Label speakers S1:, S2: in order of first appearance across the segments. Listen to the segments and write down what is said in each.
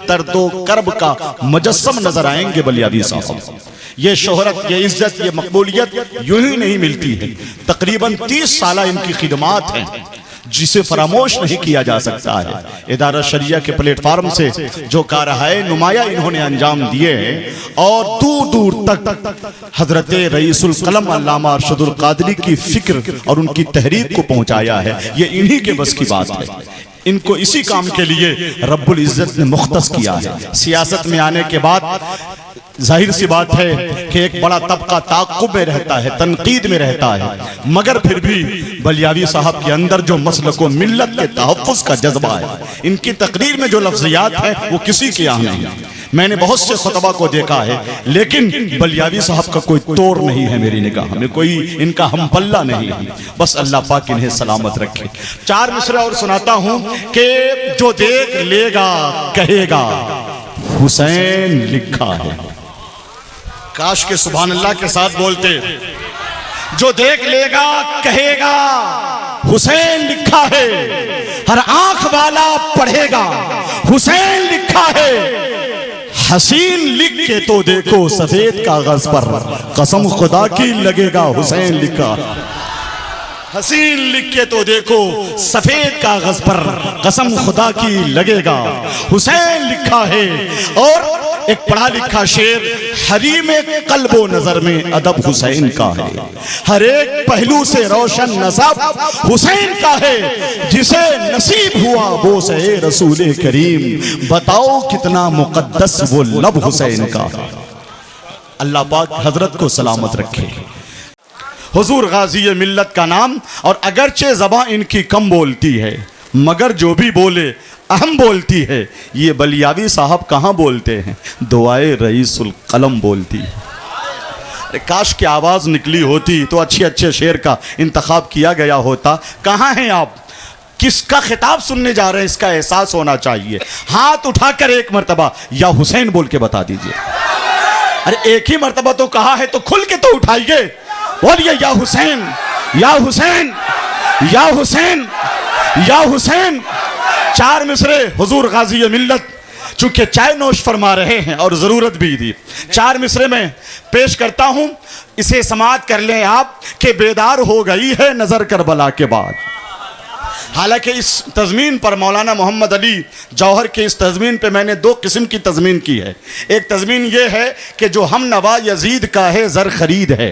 S1: दर्दो कर्ब का मुजस्सम नजर आएंगे बलियावी साहब। ये शोहरत, ये इज्जत, ये मकबूलियत यूं ही नहीं मिलती है। तकरीबन 30 साल इनकी खिदमात हैं जिसे फरामोश नहीं किया जा सकता है। इदारा शरिया के प्लेटफार्म से जो कारहाए नुमाया इन्होंने अंजाम दिए और दूर दूर तक हजरत रईसुल कलम अल्लामा अरशदुल कादरी की फिक्र और उनकी तहरीर को पहुंचाया है, ये इन्हीं के बस की बात है। इनको इसी काम के लिए रब्बुल इज्जत ने मुख्तस किया है। सियासत में आने के बाद जाहिर सी बात है कि एक बड़ा तबका ताक़ुब में रहता है, तनकीद में रहता है, मगर फिर भी बलियावी साहब के अंदर जो मसलको मिल्लत के तहफ़्फ़ुज़ का जज्बा है, इनकी तकरीर में जो लफ्ज़ियात हैं वो किसी के यहाँ नहीं। मैंने बहुत से खुतबा को देखा है, लेकिन बलियावी साहब का कोई तोड़ नहीं है मेरी निगाह में, कोई इनका हम पल्ला नहीं है। बस अल्लाह पाक इन्हें सलामत रखे। 4 मिसरे और सुनाता हूँ कि जो देख लेगा कहेगा हुसैन लिखा है। काश के सुभान अल्लाह के साथ बोलते। जो देख लेगा कहेगा हुसैन लिखा है, हर आंख वाला पढ़ेगा हुसैन लिखा है। हसीन लिख के तो देखो सफेद कागज पर, कसम खुदा की लगेगा हुसैन लिखा। हसीन लिख के तो देखो सफेद कागज पर, कसम खुदा की लगेगा हुसैन लिखा है। और एक पढ़ा लिखा शेर, हरीम कल्बो नजर में अदब हुसैन का है, हर एक पहलू से रोशन नसब हुसैन का है। जिसे नसीब हुआ वो से रसूल करीम, बताओ कितना मुकद्दस वो लब हुसैन का। अल्लाह पाक हजरत को सलामत रखे। हुजूर गाजी मिल्लत का नाम, और अगरचे ज़बान इनकी कम बोलती है मगर जो भी बोले अहम बोलती है। ये बलियावी साहब कहाँ बोलते हैं, दुआए रईसुल कलम बोलती है। काश की आवाज़ निकली होती तो अच्छे अच्छे शेर का इंतखाब किया गया होता। कहाँ हैं आप, किसका खिताब सुनने जा रहे हैं, इसका एहसास होना चाहिए। हाथ उठाकर एक मरतबा या हुसैन बोल के बता दीजिए। अरे एक ही मरतबा तो कहा है तो खुल के तो उठाइए, बोलिए या हुसैन या हुसैन या हुसैन या हुसैन। 4 मिसरे हुजूर गाजी मिल्लत चूंकि चाय नोश फरमा रहे हैं और ज़रूरत भी थी, 4 मिसरे में पेश करता हूं। इसे समाअत कर लें आप कि बेदार हो गई है नज़र करबला के बाद। हालांकि इस तज़मीन पर मौलाना मोहम्मद अली जौहर के इस तज़मीन पे मैंने 2 किस्म की तज़मीन की है। एक तज़मीन ये है कि जो हम नवा यजीद का है ज़र खरीद है,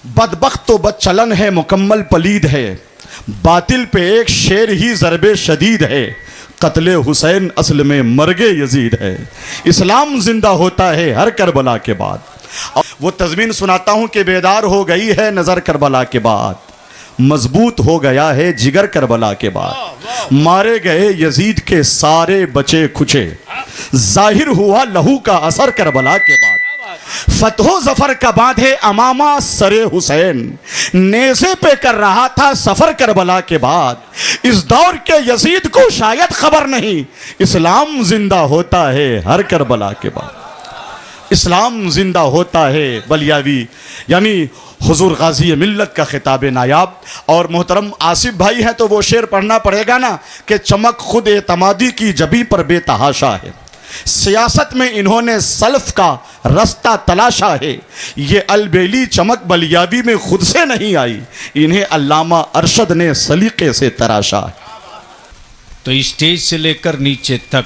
S1: बदबख्त तो बदचलन है मुकम्मल पलीद है, बातिल पे एक शेर ही ज़रबे शदीद है, कत्ले हुसैन असल में मरगे यजीद है, इस्लाम जिंदा होता है हर करबला के बाद। वो तज़मीन सुनाता हूँ कि बेदार हो गई है नज़र करबला के बाद, मजबूत हो गया है जिगर करबला के बाद, मारे गए यजीद के सारे बचे खुचे, जाहिर हुआ लहू का असर करबला के बाद, फतहो जफर का बांधे अमामा सरे हुसैन, नेज़े पे कर रहा था सफर करबला के बाद, इस दौर के यजीद को शायद खबर नहीं, इस्लाम जिंदा होता है हर करबला के बाद। इस्लाम जिंदा होता है बलियावी यानी हुजूर गाजी मिल्लत का खिताब नायाब। और मोहतरम आसिफ भाई हैं तो वो शेर पढ़ना पड़ेगा ना कि चमक खुद एतमादी की जबी पर बेतहाशा है, सियासत में इन्होंने सल्फ का रास्ता तलाशा है, ये अलबेली चमक बलियावी में खुद से नहीं आई, इन्हें अल्लामा अरशद ने सलीके से तराशा है।
S2: तो स्टेज से लेकर नीचे तक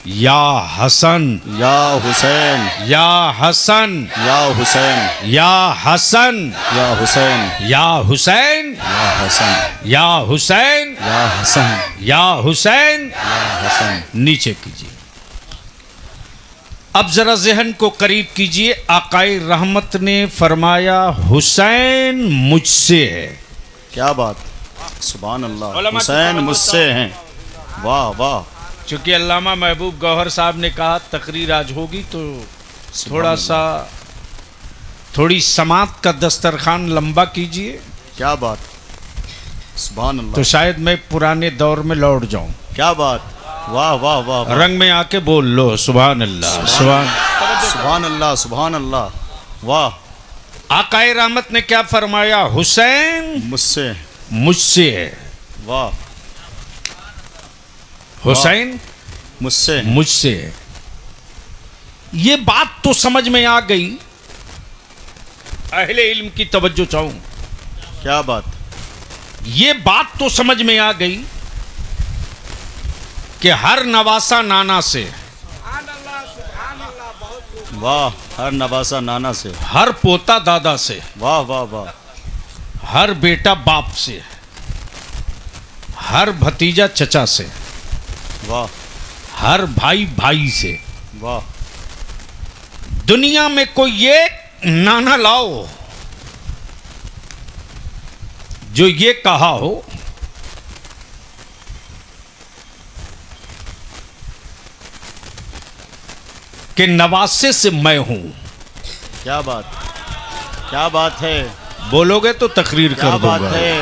S2: या हसन
S1: या हुसैन
S2: या हसन
S1: या हुसैन
S2: या हसन
S1: या हुसैन
S2: या हुसैन
S1: या हसन
S2: या हुसैन
S1: या हसन
S2: या हुसैन
S1: या हसन।
S2: नीचे कीजिए। अब जरा जहन को करीब कीजिए। आकाए रहमत ने फरमाया हुसैन मुझसे है।
S1: क्या बात, सुभान अल्लाह, हुसैन मुझसे हैं। वाह वाह।
S2: चूंकि अल्लामा महबूब गौहर साहब ने कहा तकरीर आज होगी तो थोड़ी समात का दस्तरखान लंबा कीजिए।
S1: क्या बात, सुभान अल्लाह।
S2: तो शायद मैं पुराने दौर में लौट जाऊं।
S1: क्या बात, वाह वाह वाह, वाह।
S2: रंग में आके बोल लो सुभान अल्लाह
S1: सुभान अल्लाह सुभान अल्लाह। वाह।
S2: आकाए रहमत ने क्या फरमाया, हुसैन
S1: मुझसे
S2: है।
S1: वाह।
S2: हुसैन
S1: मुझसे
S2: मुझसे है। ये बात तो समझ में आ गई। अहले इल्म की तवज्जो चाहूं।
S1: क्या बात।
S2: ये बात तो समझ में आ गई कि हर नवासा नाना से,
S1: वाह, हर नवासा नाना से,
S2: हर पोता दादा से,
S1: वाह वाह वाह,
S2: हर बेटा बाप से, हर भतीजा चचा से,
S1: वाह
S2: हर भाई भाई से,
S1: वाह,
S2: दुनिया में कोई एक नाना लाओ जो ये कहा हो कि नवासे से मैं हूं।
S1: क्या बात, क्या बात है,
S2: बोलोगे तो तकरीर
S1: क्या
S2: कर
S1: बात
S2: दूंगा।
S1: है,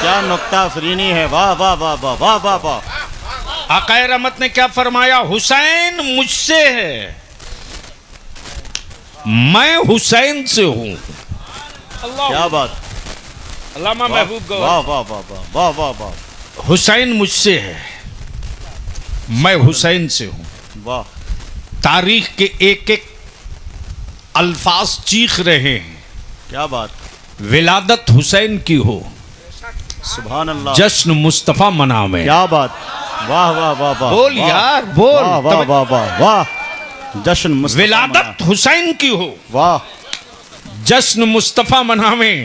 S1: क्या नुक्ता फरीनी है, वाह वाह वाह वाह वाह वाह वाह।
S2: आकाए रहमत ने क्या फरमाया? हुसैन मुझसे है, मैं हुसैन से हूं।
S1: क्या बात,
S2: अल्लामा महबूब गौहर।
S1: वाह वाह वाह वाह वाह वाह वाह,
S2: हुसैन मुझसे है, मैं हुसैन से हूं।
S1: वाह,
S2: तारीख के एक एक अल्फाज चीख रहे हैं,
S1: क्या बात,
S2: विलादत हुसैन की हो,
S1: सुभान अल्लाह,
S2: जश्न मुस्तफा मनावे।
S1: क्या बात, वाह वाह वाह वाह,
S2: बोल
S1: वाह,
S2: यार, बोल।
S1: वाह वाह वाह वाह वाह, जश्न मुस्तफा
S2: विलादत हुसैन की हो,
S1: मना- वाह,
S2: जश्न मुस्तफा मनावे।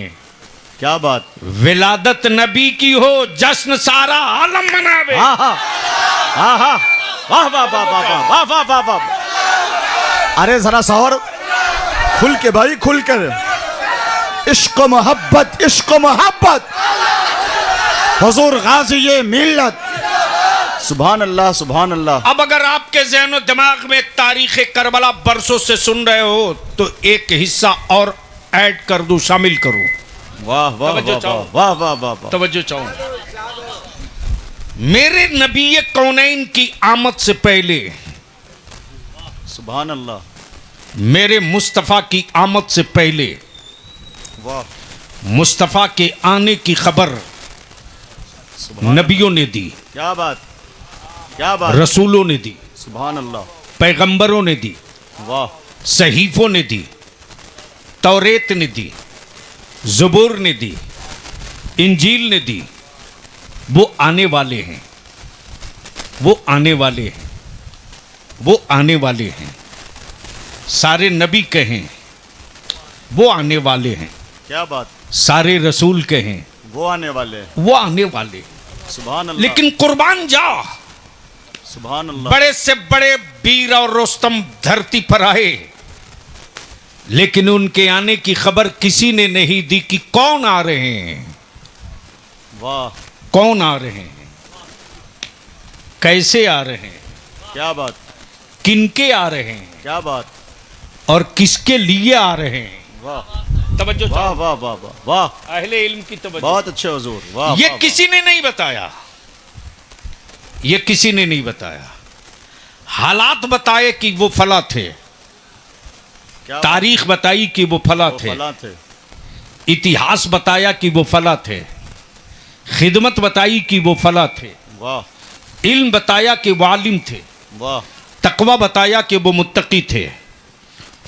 S1: क्या बात,
S2: विलादत नबी की हो, जश्न सारा आलम मनावे।
S1: हाँ हाँ हाँ हाँ, वाह वाह वाह वाह वाह वाह वाह वाह वाह। अरे जरा सौर खुल के भाई, खुल कर। इश्क मोहब्बत, इश्क मोहब्बत, हुजूर गाजी ये मिल्लत, सुभान अल्लाह सुभान अल्लाह।
S2: अब अगर आपके ज़हन और दिमाग में तारीख करबला बरसों से सुन रहे हो तो एक हिस्सा और ऐड कर दूं, शामिल करूं।
S1: वाह वाह
S2: तवज्जो
S1: वाह
S2: चाहो।
S1: वाह वाह वाह वाह,
S2: तवज्जो चाहूं। मेरे नबी कौनैन की आमद से पहले,
S1: सुभान अल्लाह,
S2: मेरे मुस्तफ़ा की आमद से पहले,
S1: वाह,
S2: मुस्तफ़ा के आने की खबर
S1: सुभान,
S2: नबियों ने दी,
S1: क्या बात, क्या बात,
S2: रसूलों ने दी,
S1: सुभान अल्लाह,
S2: पैगंबरों ने दी,
S1: वाह,
S2: सहीफों ने दी, तौरेत ने दी, ज़बूर ने दी, इंजील ने दी। वो आने वाले हैं, वो आने वाले हैं, वो आने वाले हैं। सारे नबी कहें वो आने वाले हैं,
S1: क्या बात,
S2: सारे रसूल कहें
S1: वो आने वाले,
S2: वो आने वाले हैं।
S1: सुभान अल्लाह,
S2: लेकिन कुर्बान जा,
S1: सुभान अल्लाह,
S2: बड़े से बड़े वीर और रुस्तम धरती पर आए, लेकिन उनके आने की खबर किसी ने नहीं दी कि कौन आ रहे हैं,
S1: वाह,
S2: कौन आ रहे हैं, कैसे आ रहे हैं,
S1: क्या बात,
S2: किनके आ रहे हैं,
S1: क्या बात,
S2: और किसके लिए आ रहे हैं।
S1: वाह
S2: तवज्जो
S1: वाह
S2: चाहो।
S1: वाह वाह वाह वाह,
S2: अहले इल्म की तवज्जो।
S1: बहुत अच्छे हुजूर, वाह,
S2: ये
S1: वाह,
S2: किसी ने नहीं बताया, ये किसी ने नहीं बताया। हालात बताए कि वो फला थे,
S1: क्या
S2: तारीख बताई कि वो फला
S1: वो
S2: थे,
S1: फला थे,
S2: इतिहास बताया कि वो फला थे, खिदमत बताई कि वो फला थे,
S1: वाह
S2: इल्म बताया कि वो आलिम थे,
S1: वाह,
S2: तकवा बताया कि वो मुत्तकी थे,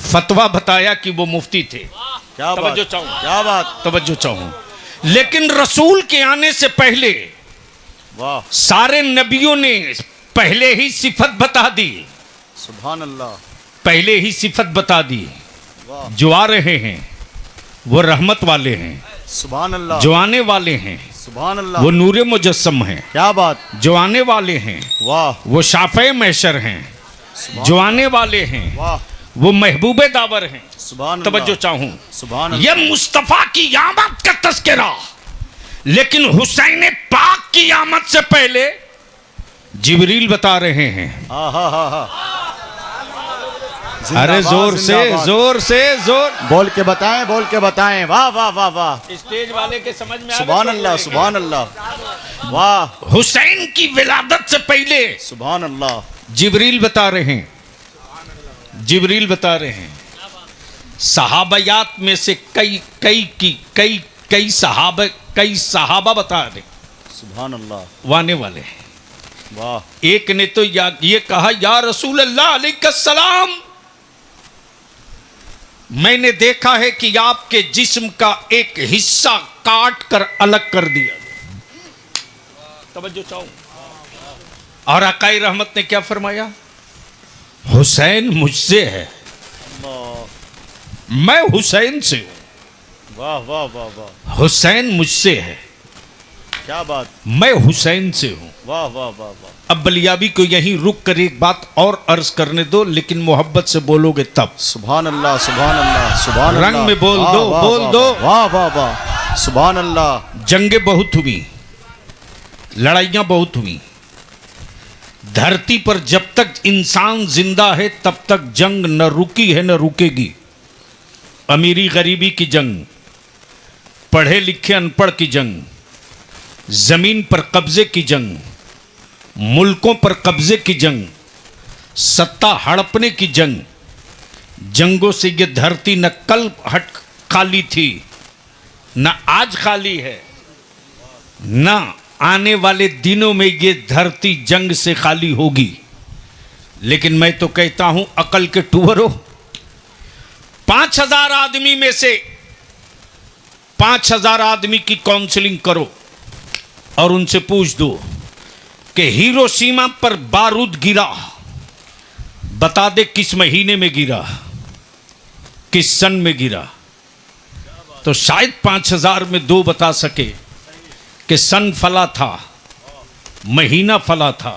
S2: फतवा बताया कि वो मुफ्ती थे।
S1: क्या बात,
S2: तवज्जो चाहूं,
S1: क्या बात,
S2: तवज्जो चाहूं। लेकिन रसूल के आने से पहले
S1: वाह,
S2: सारे नबियों ने पहले ही सिफत बता दी,
S1: सुभान अल्लाह,
S2: पहले ही सिफत बता दी।
S1: वाह,
S2: जो आ रहे हैं वो रहमत वाले हैं,
S1: सुभान अल्लाह,
S2: जो आने वाले हैं
S1: सुभान अल्लाह,
S2: वो नूरे मुजस्सम हैं,
S1: क्या बात,
S2: जो आने वाले हैं
S1: वाह,
S2: वो शाफ़े महशर हैं, जो आने वाले हैं
S1: वाह,
S2: वो महबूबे दावर हैं।
S1: सुभान
S2: तवज्जो
S1: अल्लाह,
S2: चाहूं,
S1: सुभान
S2: यह
S1: अल्लाह,
S2: मुस्तफ़ा की आमद का तज़किरा, लेकिन हुसैन पाक की आमद से पहले जिब्रील बता रहे हैं।
S1: हाँ हाँ हाँ हाँ,
S2: अरे जोर से, जोर से, जोर
S1: बोल के बताएं, बोल के बताएं, वाह वाह वाह वाह,
S2: स्टेज वाले के समझ में
S1: सुभान अल्लाह, सुभान अल्लाह, वाह,
S2: हुसैन की विलादत से पहले
S1: सुभान अल्लाह,
S2: जिब्रील बता रहे हैं, जिब्रील बता रहे हैं। सहाबयात में से कई सहाबा बता रहे
S1: सुभान अल्लाह,
S2: वो आने वाले हैं।
S1: वाह।
S2: एक ने तो ये कहा, या रसूल अल्लाह अलैहिस्सलाम, मैंने देखा है कि आपके जिस्म का एक हिस्सा काट कर अलग कर दिया। तवज्जो चाहूं। और आकाई रहमत ने क्या फरमाया? हुसैन मुझसे है, मैं हुसैन से हूं।
S1: वाह वाह वाह वाह,
S2: हुसैन मुझसे है,
S1: क्या बात।
S2: मैं हुसैन से हूं।
S1: वाह वाह वाह वाह।
S2: अब बलियाबी को यहीं रुक कर एक बात और अर्ज करने दो, लेकिन मोहब्बत से बोलोगे तब।
S1: सुभान अल्लाह, सुभान अल्लाह, सुभान
S2: रंग
S1: अल्लाह।
S2: में बोल
S1: वाह,
S2: दो,
S1: वाह,
S2: बोल
S1: वाह,
S2: दो।
S1: वाह वाह वाह, सुभान अल्लाह।
S2: जंगें बहुत हुई, लड़ाइयां बहुत हुई। धरती पर जब तक इंसान जिंदा है तब तक जंग न रुकी है न रुकेगी। अमीरी गरीबी की जंग, पढ़े लिखे अनपढ़ की जंग, जमीन पर कब्जे की जंग, मुल्कों पर कब्जे की जंग, सत्ता हड़पने की जंग। जंगों से ये धरती न कल हट खाली थी, न आज खाली है, न आने वाले दिनों में ये धरती जंग से खाली होगी। लेकिन मैं तो कहता हूं, अकल के टूवरों, 5000 आदमी में से 5000 आदमी की काउंसलिंग करो और उनसे पूछ दो कि हिरोशिमा पर बारूद गिरा, बता दे किस महीने में गिरा, किस सन में गिरा। तो शायद 5000 में 2 बता सके कि सन फला था, महीना फला था।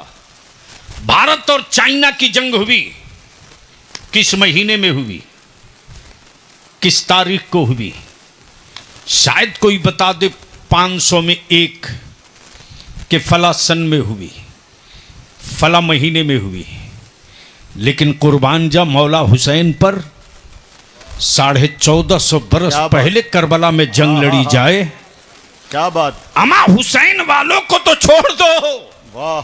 S2: भारत और चाइना की जंग हुई, किस महीने में हुई, किस तारीख को हुई। शायद कोई बता दे 500 में 1 कि फला सन में हुई, फला महीने में हुई। लेकिन कुर्बान जा मौला हुसैन पर 1450 बरस पहले करबला में जंग लड़ी जाए।
S1: क्या बात।
S2: अमा हुसैन वालों को तो छोड़ दो,
S1: वाह,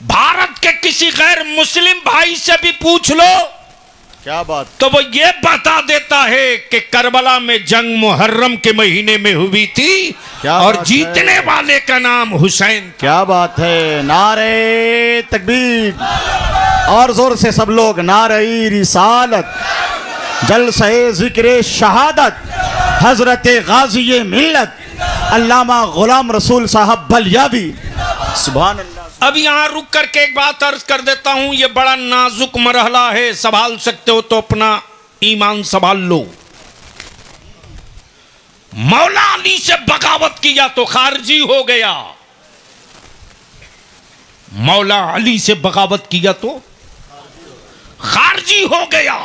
S2: भारत के किसी गैर मुस्लिम भाई से भी पूछ लो,
S1: क्या बात।
S2: तो वो ये बता देता है कि करबला में जंग मुहर्रम के महीने में हुई थी और जीतने वाले का नाम हुसैन।
S1: क्या बात है। नारे तकबीर, और जोर से सब लोग नारे रिसालत, जलसे जिक्र शहादत, हजरत गाजी मिल्लत अल्लामा गुलाम रसूल साहब बलियावी। सुभान अल्लाह।
S2: अब यहां रुक करके एक बात अर्ज कर देता हूं, यह बड़ा नाजुक मरहला है, संभाल सकते हो तो अपना ईमान संभाल लो। मौला अली से बगावत किया तो खारजी हो गया, मौला अली से बगावत किया तो खारजी हो गया।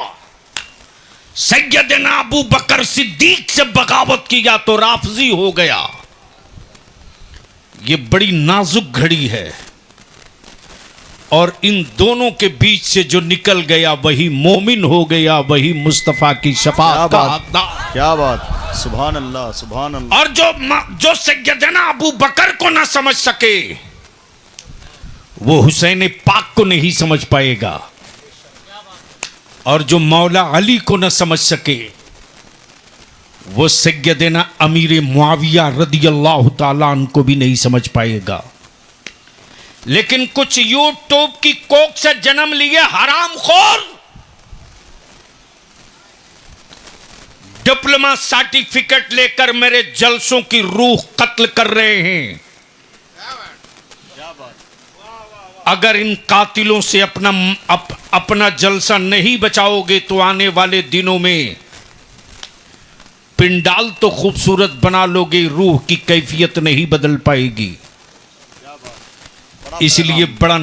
S2: सैयदना अबू बकर सिद्दीक से बगावत किया तो राफजी हो गया। यह बड़ी नाजुक घड़ी है और इन दोनों के बीच से जो निकल गया वही मोमिन हो गया, वही मुस्तफा की शफाअत का हकदार।
S1: क्या बात। सुभान अल्लाह, सुभान अल्लाह।
S2: और जो सैयदना अबू बकर को ना समझ सके वो हुसैन पाक को नहीं समझ पाएगा, और जो मौला अली को न समझ सके वो सैयदना अमीर मुआविया रदियल्लाहु ताला अन्हु भी नहीं समझ पाएगा। लेकिन कुछ यूट्यूब की कोख से जन्म लिए हरामखोर डिप्लोमा सर्टिफिकेट लेकर मेरे जलसों की रूह कत्ल कर रहे हैं। अगर इन कातिलों से अपना जलसा नहीं बचाओगे तो आने वाले दिनों में पिंडाल तो खूबसूरत बना लोगे, रूह की कैफियत नहीं बदल पाएगी। इसलिए बड़ा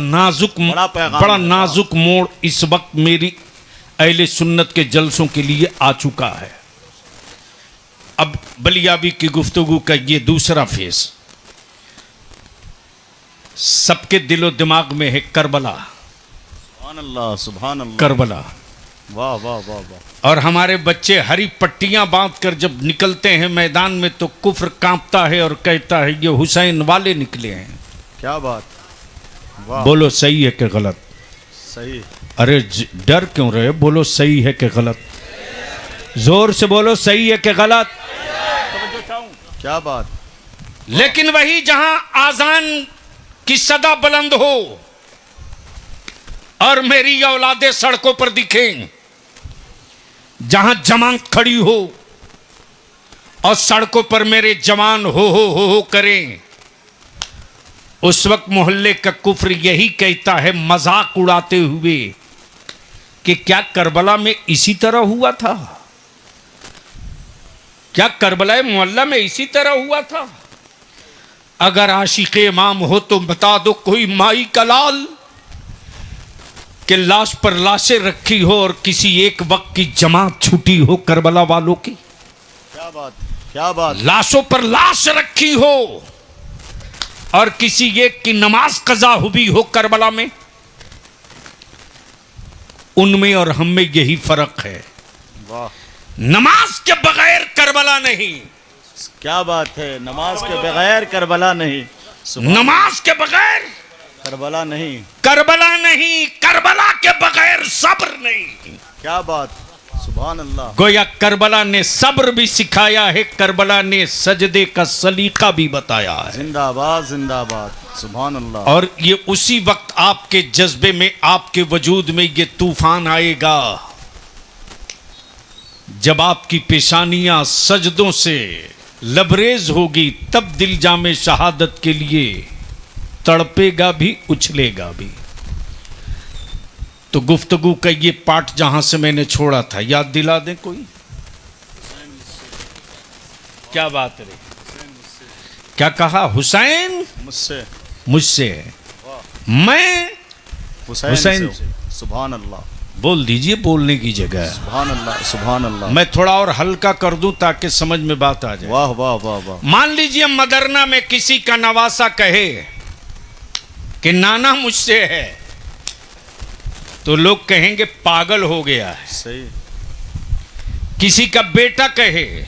S2: नाजुक मोड़ इस वक्त मेरी अहले सुन्नत के जलसों के लिए आ चुका है। अब बलियाबी की गुफ्तगू का ये दूसरा फेस सबके दिलो दिमाग में है, करबला।
S1: सुभान अल्लाह, सुभान अल्लाह।
S2: करबला,
S1: वाह वाह वाह वाह।
S2: और हमारे बच्चे हरी पट्टियां बांधकर जब निकलते हैं मैदान में तो कुफ्र कांपता है और कहता है ये हुसैन वाले निकले हैं।
S1: क्या बात। वाह।
S2: बोलो सही है कि गलत?
S1: सही।
S2: अरे डर क्यों रहे, बोलो सही है कि गलत? जोर से बोलो सही है कि गलत?
S1: क्या बात।
S2: लेकिन वही जहां आजान की सदा बुलंद हो, और मेरी औलादे सड़कों पर दिखें, जहां जमात खड़ी हो और सड़कों पर मेरे जवान हो करें, उस वक्त मोहल्ले का कुफ्र यही कहता है मजाक उड़ाते हुए कि क्या करबला में इसी तरह हुआ था? क्या करबला मोहल्ला में इसी तरह हुआ था? अगर आशिक इमाम हो तो बता दो कोई माई का लाल कि लाश पर लाशें रखी हो और किसी एक वक्त की जमात छूटी हो करबला वालों की।
S1: क्या बात, क्या बात।
S2: लाशों पर लाश रखी हो और किसी एक की नमाज कजा हुई हो करबला में। उनमें और हम में यही फर्क है।
S1: वाह,
S2: नमाज के बगैर करबला नहीं।
S1: क्या बात है, नमाज के बगैर करबला नहीं।
S2: नमाज के बगैर
S1: करबला नहीं,
S2: करबला नहीं, करबला के बगैर सब्र नहीं।
S1: क्या बात, सुभान अल्लाह।
S2: गोया करबला ने सब्र भी सिखाया है, करबला ने सजदे का सलीका भी बताया है।
S1: जिंदाबाद जिंदाबाद, सुभान अल्लाह।
S2: और ये उसी वक्त आपके जज्बे में, आपके वजूद में ये तूफान आएगा जब आपकी पेशानियां सजदों से लबरेज होगी, तब दिल जामे शहादत के लिए तड़पेगा भी, उछलेगा भी। तो गुफ्तगू का ये पाठ जहां से मैंने छोड़ा था, याद दिला दें कोई? क्या बात रे, क्या कहा? हुसैन
S1: मुझसे,
S2: मुझसे, मैं
S1: हुसैन
S2: हुसैन
S1: से। सुभान अल्लाह,
S2: बोल दीजिए, बोलने की जगह है।
S1: सुभान अल्लाह, सुभान अल्लाह।
S2: मैं थोड़ा और हल्का कर दूं ताकि समझ में बात आ जाए।
S1: वाह वाह वाह वाह।
S2: मान लीजिए मदरना में किसी का नवासा कहे कि नाना मुझसे है, तो लोग कहेंगे पागल हो गया है।
S1: सही।
S2: किसी का बेटा कहे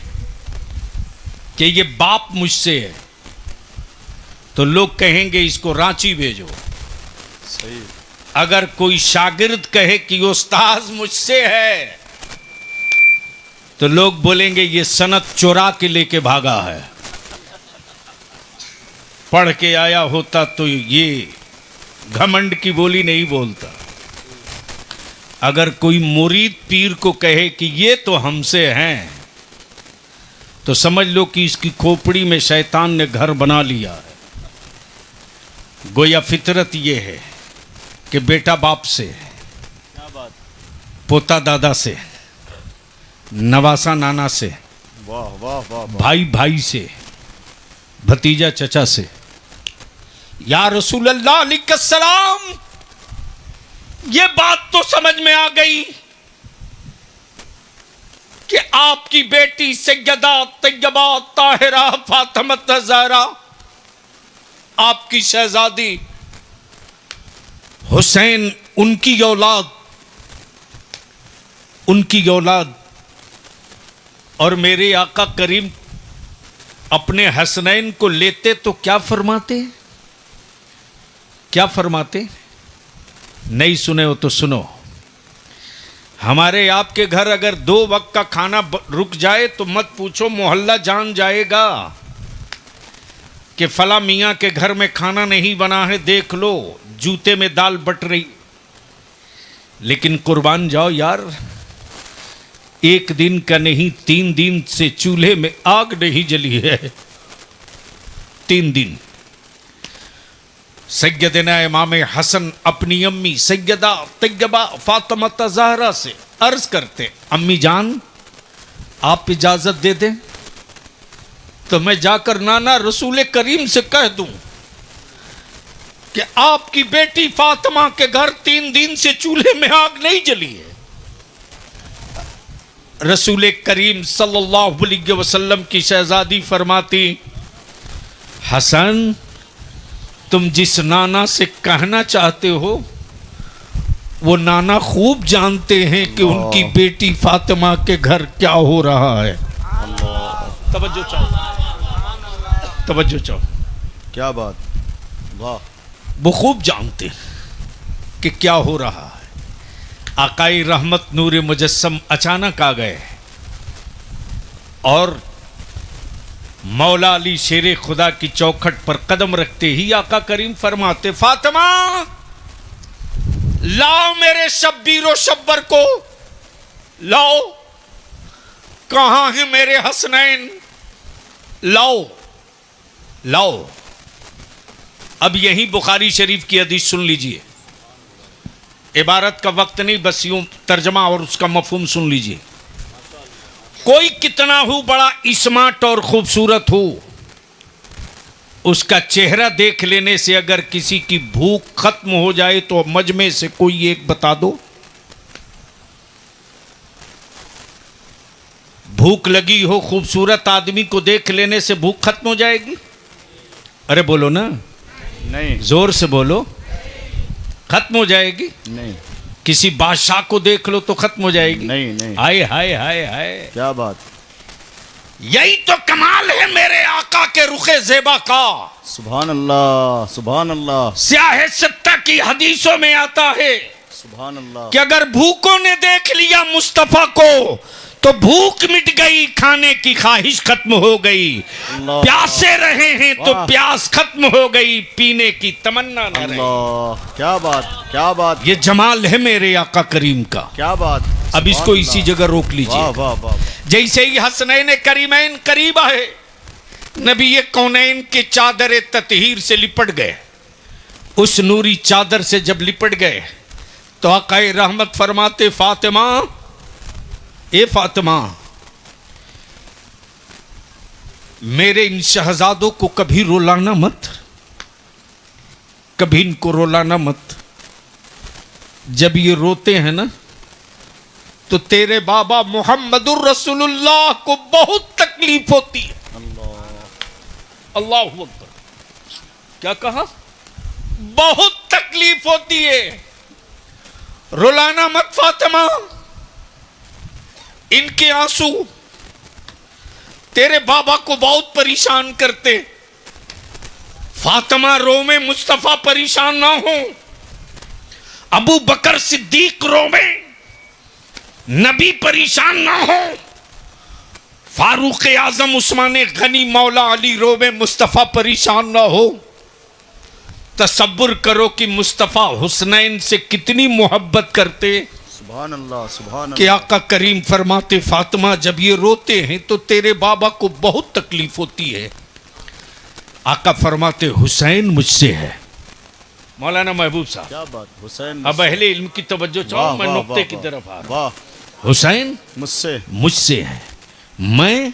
S2: कि ये बाप मुझसे है, तो लोग कहेंगे इसको रांची भेजो।
S1: सही।
S2: अगर कोई शागिर्द कहे कि उस्ताद मुझसे है, तो लोग बोलेंगे ये सनद चुरा के लेके भागा है, पढ़ के आया होता तो ये घमंड की बोली नहीं बोलता। अगर कोई मुरीद पीर को कहे कि ये तो हमसे हैं, तो समझ लो कि इसकी खोपड़ी में शैतान ने घर बना लिया है। गोया फितरत ये है कि बेटा बाप से,
S1: क्या बात।
S2: पोता दादा से, नवासा नाना से,
S1: वाह वाह वाह वाह।
S2: भाई भाई से, भतीजा चचा से। या रसूल अल्लाह अलैहिस्सलाम, ये बात तो समझ में आ गई कि आपकी बेटी सैयदा तैयबा ताहिरा फातिमा ज़हरा, आपकी शहजादी हुसैन, उनकी औलाद, उनकी औलाद, और मेरे आका करीम अपने हसनैन को लेते तो क्या फरमाते? क्या फरमाते? नहीं सुने हो तो सुनो। हमारे आपके घर अगर 2 वक्त का खाना रुक जाए तो मत पूछो, मोहल्ला जान जाएगा कि फला मियाँ के घर में खाना नहीं बना है, देख लो जूते में दाल बट रही। लेकिन कुर्बान जाओ यार, 1 दिन का नहीं 3 दिन से चूल्हे में आग नहीं जली है। 3 दिन। सैयदना इमाम हसन अपनी अम्मी सैयदा तैयबा फातिमा ज़हरा से अर्ज करते, अम्मी जान आप इजाजत दे दें तो मैं जाकर नाना रसूल करीम से कह दूं कि आपकी बेटी फातिमा के घर 3 दिन से चूल्हे में आग नहीं जली है। रसूल करीम सल्लल्लाहु अलैहि वसल्लम की शहजादी फरमाती, हसन तुम जिस नाना से कहना चाहते हो वो नाना खूब जानते हैं कि उनकी बेटी फातिमा के घर क्या हो रहा है। तवज्जो चाहो, तवज्जो चाहो।
S1: क्या बात, वाह।
S2: वो खूब जानते हैं कि क्या हो रहा है। आकाई रहमत नूर मुजस्सम अचानक आ गए और मौला अली शेरे खुदा की चौखट पर कदम रखते ही आका करीम फरमाते, फातिमा लाओ मेरे शब्बीर व शब्बर को, लाओ, कहां है मेरे हसनैन, लाओ लाओ। अब यही बुखारी शरीफ की हदीस सुन लीजिए, इबारत का वक्त नहीं, बस यूं तर्जमा और उसका मफहूम सुन लीजिए। कोई कितना हो बड़ा स्मार्ट और खूबसूरत हो, उसका चेहरा देख लेने से अगर किसी की भूख खत्म हो जाए तो मजमे से कोई एक बता दो। भूख लगी हो, खूबसूरत आदमी को देख लेने से भूख खत्म हो जाएगी? अरे बोलो ना,
S1: नहीं,
S2: जोर से बोलो, खत्म हो जाएगी?
S1: नहीं,
S2: किसी बादशाह को देख लो तो खत्म हो जाएगी?
S1: नहीं, नहीं।
S2: हाय हाय हाय हाय,
S1: क्या बात।
S2: यही तो कमाल है मेरे आका के रुखे ज़ेबा का।
S1: सुभान अल्लाह, सुभान अल्लाह,
S2: स्याह सत्ता की हदीसों में आता है
S1: सुभान अल्लाह।
S2: कि अगर भूखों ने देख लिया मुस्तफा को तो भूख मिट गई, खाने की ख्वाहिश खत्म हो गई।
S1: अल्लाह।
S2: प्यासे रहे हैं तो
S1: वाह।
S2: प्यास खत्म हो गई, पीने की तमन्ना न रही।
S1: अल्लाह, क्या बात, क्या बात,
S2: ये जमाल है मेरे आका करीम का।
S1: क्या बात।
S2: अब इसको
S1: सुभान
S2: इसी
S1: अल्लाह।
S2: जगह रोक
S1: वाह
S2: लीजिए।
S1: वाह वाह।
S2: जैसे ही हसनैन करीमैन करीब आए, नबी कौनैन के चादर ततहीर से लिपट गए। उस नूरी चादर से जब लिपट गए तो आकाए रहमत फरमाते, फातिमा, ए फातिमा, मेरे इन शहजादों को कभी रुलाना मत, कभी इनको रुलाना मत। जब ये रोते हैं ना तो तेरे बाबा मोहम्मदुर रसूलुल्लाह को बहुत तकलीफ होती है। अल्लाह अकबर। क्या कहा? बहुत तकलीफ होती है। रुलाना मत फातिमा, इनके आंसू तेरे बाबा को बहुत परेशान करते। फातिमा रोवे, मुस्तफा परेशान ना हो। अबू बकर सिद्दीक रोवे, नबी परेशान ना हो। फारूक आजम उस्मान गनी मौला अली रोवे, मुस्तफा परेशान ना हो। तसब्बुर करो कि मुस्तफा हुसनैन से कितनी मोहब्बत करते।
S1: सुभान अल्लाह, सुभान
S2: कि
S1: अल्लाह।
S2: आका करीम फरमाते, फातिमा जब ये रोते हैं तो तेरे बाबा को बहुत तकलीफ होती है। आका फरमाते, हुसैन मुझसे है। मौलाना महबूब साहब,
S1: क्या बात। हुसैन
S2: अब अहले इल्म की तवज्जो चाहो, मैं नुक्ते की तरफ आ रहा हूं।
S1: वाह।
S2: हुसैन
S1: मुझसे,
S2: मुझसे है, मैं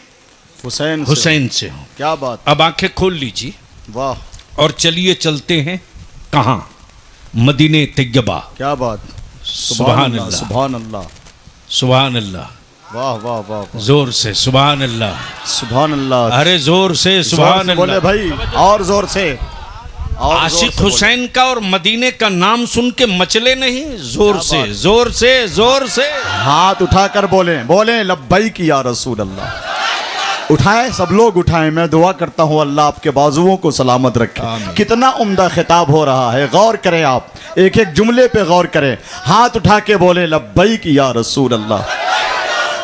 S1: हुसैन से।
S2: हुसैन से हूं।
S1: क्या बात।
S2: अब आंखें खोल लीजिए
S1: वाह।
S2: और चलिए चलते हैं कहां? मदीने तैयबा।
S1: क्या बात।
S2: सुभान अल्लाह,
S1: सुभान अल्लाह,
S2: सुभान अल्लाह।
S1: वाह वाह वाह वाह।
S2: जोर से सुभान अल्लाह।
S1: सुभान अल्लाह।
S2: अरे जोर से
S1: जोर
S2: सुभान
S1: से बोले
S2: अल्लाह।
S1: भाई, और जोर से, और जोर
S2: आशिक
S1: से बोले।
S2: हुसैन का और मदीने का नाम सुन के मचले नहीं? जोर से, जोर से, जोर से।
S1: हाथ उठाकर बोले, बोले लब्बैक या रसूल अल्लाह। उठाए, सब लोग उठाएं। मैं दुआ करता हूँ अल्लाह आपके बाजुओं को सलामत रखे। कितना उम्दा खिताब हो रहा है, गौर करें आप, एक एक जुमले पे गौर करें। हाथ उठा के बोले लब्बैक या रसूल अल्लाह,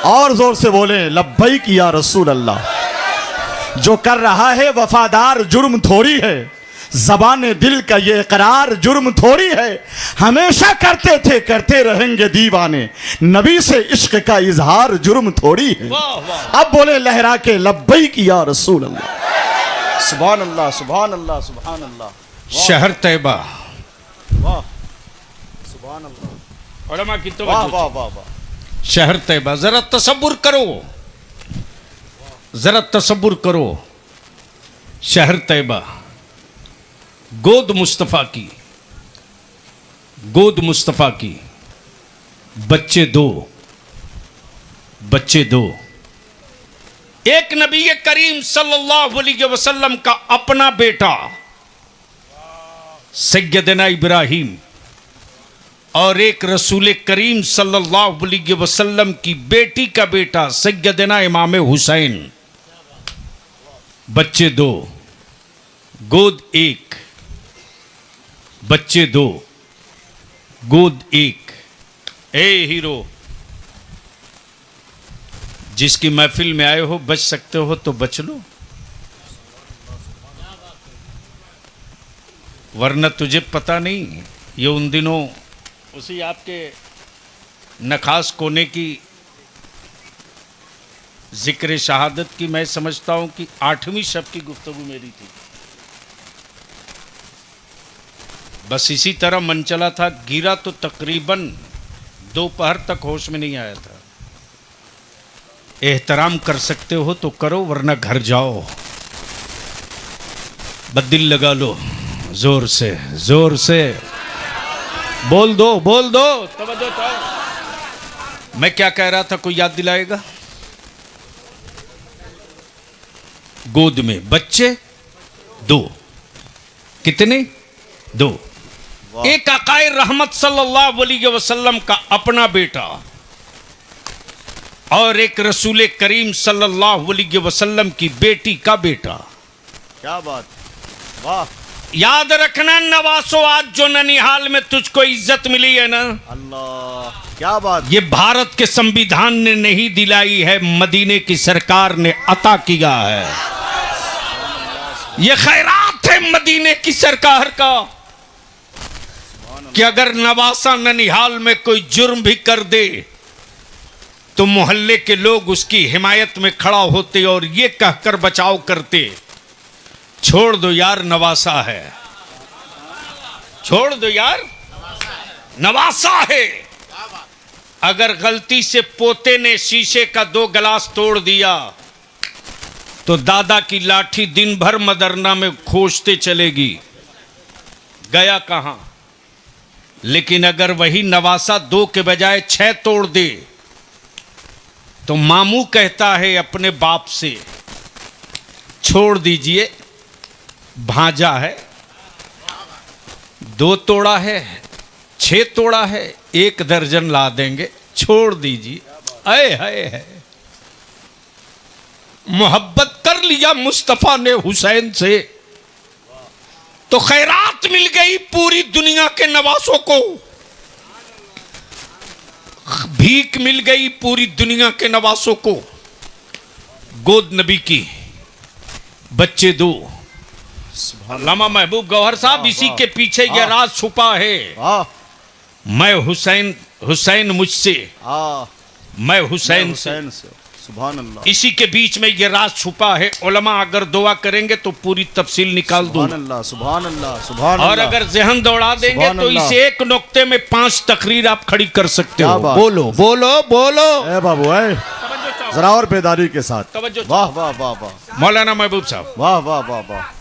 S1: और जोर से बोले लब्बैक या रसूल अल्लाह। जो कर रहा है वफादार जुर्म थोड़ी है, ज़बाने दिल का ये इकरार जुर्म थोड़ी है। हमेशा करते थे, करते रहेंगे दीवाने, नबी से इश्क का इजहार जुर्म थोड़ी है। अब बोले लहरा के लब्बैक या रसूल अल्लाह। सुभान अल्लाह, सुभान अल्लाह, सुभान अल्लाह।
S2: शहर तैयबा,
S1: वाह। सुभान अल्लाह।
S2: उलमा की
S1: वाह
S2: तवज्जो।
S1: वाह वाह वाह।
S2: शहर तैयबा, जरा तसब्बुर करो, जरा तसब्बुर करो। शहर तैयबा, गोद मुस्तफ़ा की, गोद मुस्तफ़ा की, बच्चे दो, बच्चे दो। एक नबी करीम सल्लल्लाहु अलैहि वसल्लम का अपना बेटा सैयदना इब्राहिम और एक रसूल करीम सल्लल्लाहु अलैहि वसल्लम की बेटी का बेटा सैयदना इमाम हुसैन। बच्चे दो, गोद एक, बच्चे दो, गोद एक। ए हीरो, जिसकी महफिल में आए हो, बच सकते हो तो बच लो, वरना तुझे पता नहीं, ये उन दिनों उसी आपके नखास कोने की जिक्र शहादत की मैं समझता हूं कि 8वीं शब की गुफ्तगू मेरी थी। बस इसी तरह मन चला था, गिरा तो तकरीबन दोपहर तक होश में नहीं आया था। एहतराम कर सकते हो तो करो, वरना घर जाओ, बदिल लगा लो, जोर से बोल दो तवज्जो तो। मैं क्या कह रहा था, कोई याद दिलाएगा? गोद में बच्चे 2, कितने? 2। एक आकाए रहमत सल्लल्लाहु अलैहि वसल्लम का अपना बेटा और एक रसूल करीम सल्लल्लाहु अलैहि वसल्लम की बेटी का बेटा।
S1: क्या बात, वाह।
S2: याद रखना नवासो, आज जो ननिहाल में तुझको इज्जत मिली है ना,
S1: अल्लाह, क्या बात।
S2: ये भारत के संविधान ने नहीं दिलाई है, मदीने की सरकार ने अता किया है। ये खैरात है मदीने की सरकार का कि अगर नवासा ननिहाल में कोई जुर्म भी कर दे तो मोहल्ले के लोग उसकी हिमायत में खड़ा होते और ये कहकर बचाव करते, छोड़ दो यार नवासा है, छोड़ दो यार नवासा है। अगर गलती से पोते ने शीशे का 2 गिलास तोड़ दिया तो दादा की लाठी दिन भर मदरना में खोजते चलेगी, गया कहां। लेकिन अगर वही नवासा 2 के बजाय 6 तोड़ दे तो मामू कहता है अपने बाप से, छोड़ दीजिए, भांजा है, 2 तोड़ा है, 6 तोड़ा है, 1 दर्जन ला देंगे, छोड़ दीजिए। आए हाय है, मोहब्बत कर लिया मुस्तफा ने हुसैन से तो खैरात मिल गई पूरी दुनिया के नवासों को, भीख मिल गई पूरी दुनिया के नवासों को। गोद नबी की, बच्चे 2। अल्लामा महबूब गौहर साहब, इसी के पीछे यह राज छुपा है। मैं हुसैन मुझसे, मैं हुसैन से,
S1: सुभान अल्लाह।
S2: इसी के बीच में यह राज छुपा है। उलमा अगर दुआ करेंगे तो पूरी तफसील निकाल दूं।
S1: सुभान अल्लाह, सुभान अल्लाह, सुभान
S2: और
S1: अल्लाह।
S2: अगर जहन दौड़ा देंगे तो इस एक नुक्ते में 5 तकरीर आप खड़ी कर सकते हो। बोलो बोलो बोलो
S1: ए बाबू, जरा और बेदारी के साथ।
S2: तवज्जो।
S1: वाह वाह वाह वाह।
S2: मौलाना महबूब साहब,
S1: वाह वाह वाह वाह।